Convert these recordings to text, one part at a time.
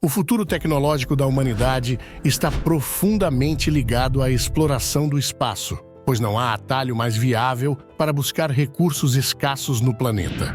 O futuro tecnológico da humanidade está profundamente ligado à exploração do espaço, pois não há atalho mais viável para buscar recursos escassos no planeta.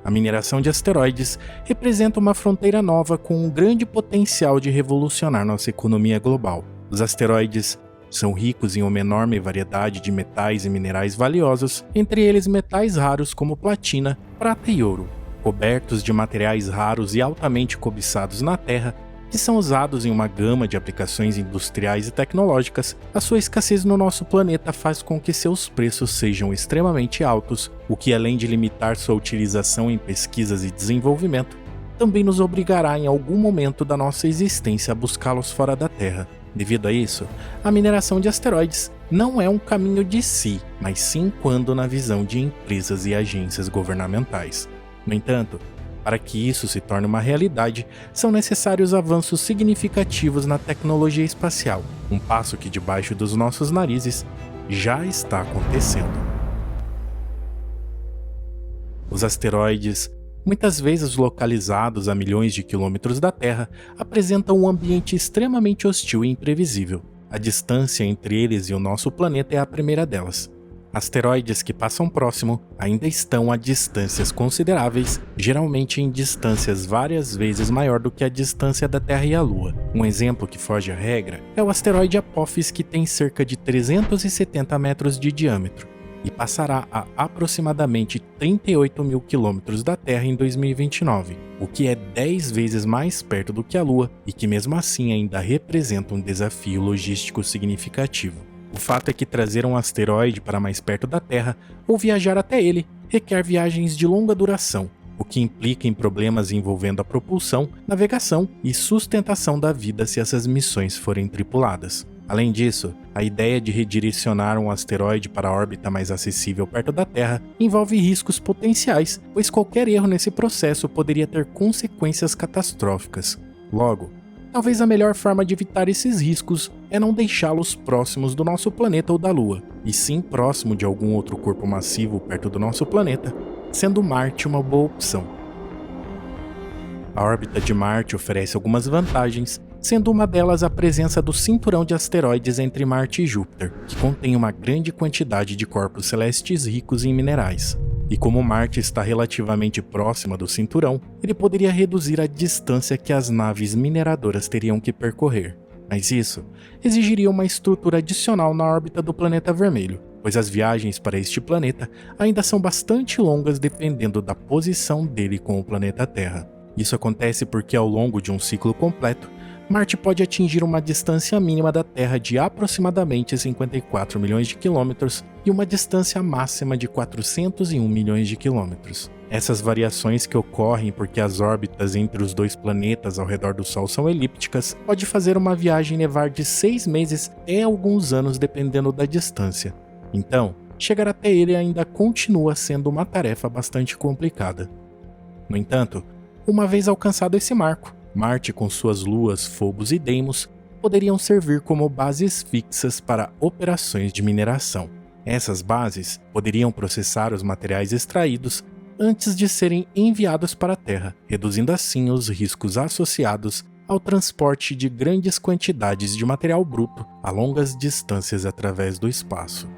A mineração de asteroides representa uma fronteira nova com um grande potencial de revolucionar nossa economia global. Os asteroides são ricos em uma enorme variedade de metais e minerais valiosos, entre eles metais raros como platina, prata e ouro, cobertos de materiais raros e altamente cobiçados na Terra, que são usados em uma gama de aplicações industriais e tecnológicas. A sua escassez no nosso planeta faz com que seus preços sejam extremamente altos, o que, além de limitar sua utilização em pesquisas e desenvolvimento, também nos obrigará em algum momento da nossa existência a buscá-los fora da Terra. Devido a isso, a mineração de asteroides não é um caminho de si, mas sim quando na visão de empresas e agências governamentais. No entanto, para que isso se torne uma realidade, são necessários avanços significativos na tecnologia espacial, um passo que debaixo dos nossos narizes já está acontecendo. Os asteroides, muitas vezes localizados a milhões de quilômetros da Terra, apresentam um ambiente extremamente hostil e imprevisível. A distância entre eles e o nosso planeta é a primeira delas. Asteroides que passam próximo ainda estão a distâncias consideráveis, geralmente em distâncias várias vezes maior do que a distância da Terra e a Lua. Um exemplo que foge à regra é o asteroide Apophis, que tem cerca de 370 metros de diâmetro e passará a aproximadamente 38 mil quilômetros da Terra em 2029, o que é 10 vezes mais perto do que a Lua e que mesmo assim ainda representa um desafio logístico significativo. O fato é que trazer um asteroide para mais perto da Terra ou viajar até ele requer viagens de longa duração, o que implica em problemas envolvendo a propulsão, navegação e sustentação da vida se essas missões forem tripuladas. Além disso, a ideia de redirecionar um asteroide para a órbita mais acessível perto da Terra envolve riscos potenciais, pois qualquer erro nesse processo poderia ter consequências catastróficas. Logo, talvez a melhor forma de evitar esses riscos é não deixá-los próximos do nosso planeta ou da Lua, e sim próximo de algum outro corpo massivo perto do nosso planeta, sendo Marte uma boa opção. A órbita de Marte oferece algumas vantagens, sendo uma delas a presença do cinturão de asteroides entre Marte e Júpiter, que contém uma grande quantidade de corpos celestes ricos em minerais. E como Marte está relativamente próxima do cinturão, ele poderia reduzir a distância que as naves mineradoras teriam que percorrer. Mas isso exigiria uma estrutura adicional na órbita do planeta vermelho, pois as viagens para este planeta ainda são bastante longas dependendo da posição dele com o planeta Terra. Isso acontece porque ao longo de um ciclo completo, Marte pode atingir uma distância mínima da Terra de aproximadamente 54 milhões de quilômetros e uma distância máxima de 401 milhões de quilômetros. Essas variações que ocorrem porque as órbitas entre os dois planetas ao redor do Sol são elípticas pode fazer uma viagem levar de 6 meses até alguns anos dependendo da distância. Então, chegar até ele ainda continua sendo uma tarefa bastante complicada. No entanto, uma vez alcançado esse marco, Marte com suas luas Phobos e Deimos poderiam servir como bases fixas para operações de mineração. Essas bases poderiam processar os materiais extraídos antes de serem enviados para a Terra, reduzindo assim os riscos associados ao transporte de grandes quantidades de material bruto a longas distâncias através do espaço.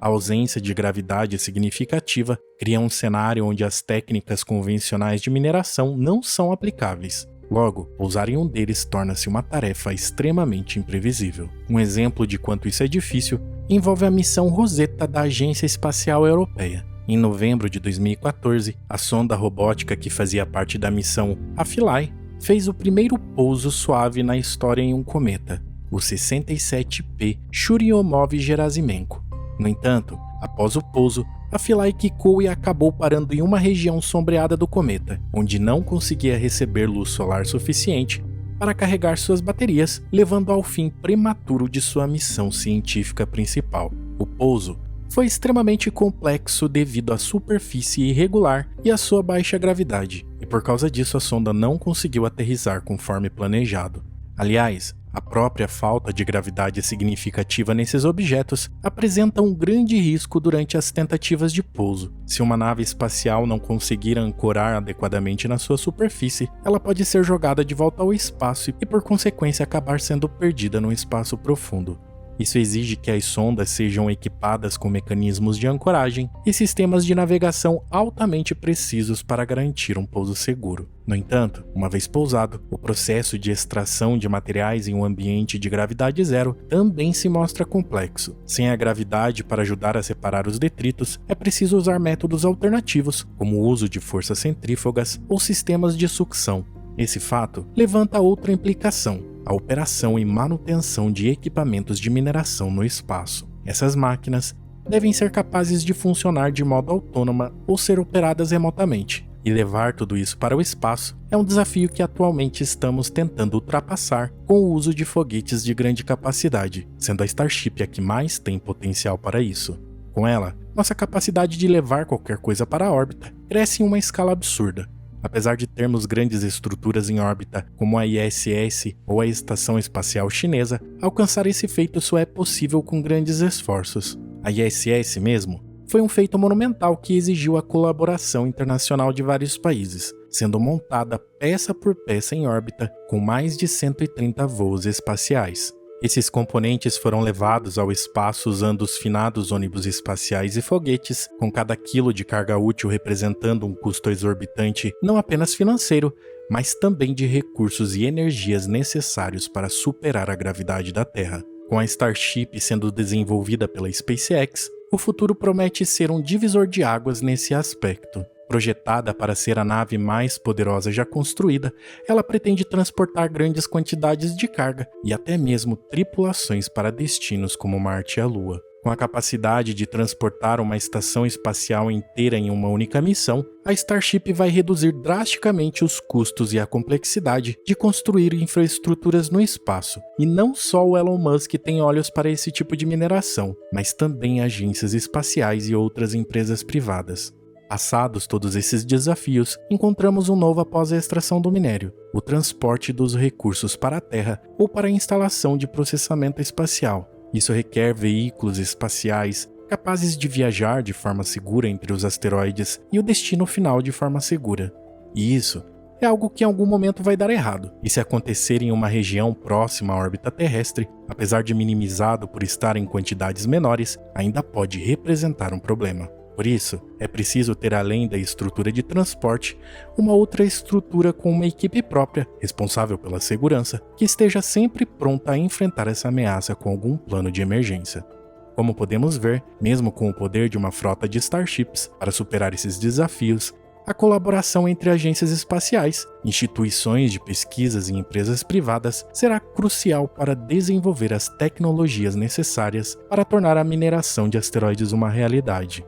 A ausência de gravidade significativa cria um cenário onde as técnicas convencionais de mineração não são aplicáveis. Logo, pousar em um deles torna-se uma tarefa extremamente imprevisível. Um exemplo de quanto isso é difícil envolve a missão Rosetta da Agência Espacial Europeia. Em novembro de 2014, a sonda robótica que fazia parte da missão Philae fez o primeiro pouso suave na história em um cometa, o 67P Churyumov-Gerasimenko. No entanto, após o pouso, a Philae quicou e acabou parando em uma região sombreada do cometa, onde não conseguia receber luz solar suficiente para carregar suas baterias, levando ao fim prematuro de sua missão científica principal. O pouso foi extremamente complexo devido à superfície irregular e à sua baixa gravidade, e por causa disso a sonda não conseguiu aterrissar conforme planejado. Aliás, A própria falta de gravidade significativa nesses objetos apresenta um grande risco durante as tentativas de pouso. Se uma nave espacial não conseguir ancorar adequadamente na sua superfície, ela pode ser jogada de volta ao espaço e, por consequência, acabar sendo perdida no espaço profundo. Isso exige que as sondas sejam equipadas com mecanismos de ancoragem e sistemas de navegação altamente precisos para garantir um pouso seguro. No entanto, uma vez pousado, o processo de extração de materiais em um ambiente de gravidade zero também se mostra complexo. Sem a gravidade para ajudar a separar os detritos, é preciso usar métodos alternativos, como o uso de forças centrífugas ou sistemas de sucção. Esse fato levanta outra implicação: a operação e manutenção de equipamentos de mineração no espaço. Essas máquinas devem ser capazes de funcionar de modo autônomo ou ser operadas remotamente, e levar tudo isso para o espaço é um desafio que atualmente estamos tentando ultrapassar com o uso de foguetes de grande capacidade, sendo a Starship a que mais tem potencial para isso. Com ela, nossa capacidade de levar qualquer coisa para a órbita cresce em uma escala absurda. Apesar de termos grandes estruturas em órbita, como a ISS ou a Estação Espacial Chinesa, alcançar esse feito só é possível com grandes esforços. A ISS mesmo foi um feito monumental que exigiu a colaboração internacional de vários países, sendo montada peça por peça em órbita com mais de 130 voos espaciais. Esses componentes foram levados ao espaço usando os finados ônibus espaciais e foguetes, com cada quilo de carga útil representando um custo exorbitante não apenas financeiro, mas também de recursos e energias necessários para superar a gravidade da Terra. Com a Starship sendo desenvolvida pela SpaceX, o futuro promete ser um divisor de águas nesse aspecto. Projetada para ser a nave mais poderosa já construída, ela pretende transportar grandes quantidades de carga e até mesmo tripulações para destinos como Marte e a Lua. Com a capacidade de transportar uma estação espacial inteira em uma única missão, a Starship vai reduzir drasticamente os custos e a complexidade de construir infraestruturas no espaço. E não só o Elon Musk tem olhos para esse tipo de mineração, mas também agências espaciais e outras empresas privadas. Passados todos esses desafios, encontramos um novo após a extração do minério: o transporte dos recursos para a Terra ou para a instalação de processamento espacial. Isso requer veículos espaciais capazes de viajar de forma segura entre os asteroides e o destino final de forma segura. E isso é algo que em algum momento vai dar errado, e se acontecer em uma região próxima à órbita terrestre, apesar de minimizado por estar em quantidades menores, ainda pode representar um problema. Por isso, é preciso ter, além da estrutura de transporte, uma outra estrutura com uma equipe própria, responsável pela segurança, que esteja sempre pronta a enfrentar essa ameaça com algum plano de emergência. Como podemos ver, mesmo com o poder de uma frota de Starships para superar esses desafios, a colaboração entre agências espaciais, instituições de pesquisas e empresas privadas será crucial para desenvolver as tecnologias necessárias para tornar a mineração de asteroides uma realidade.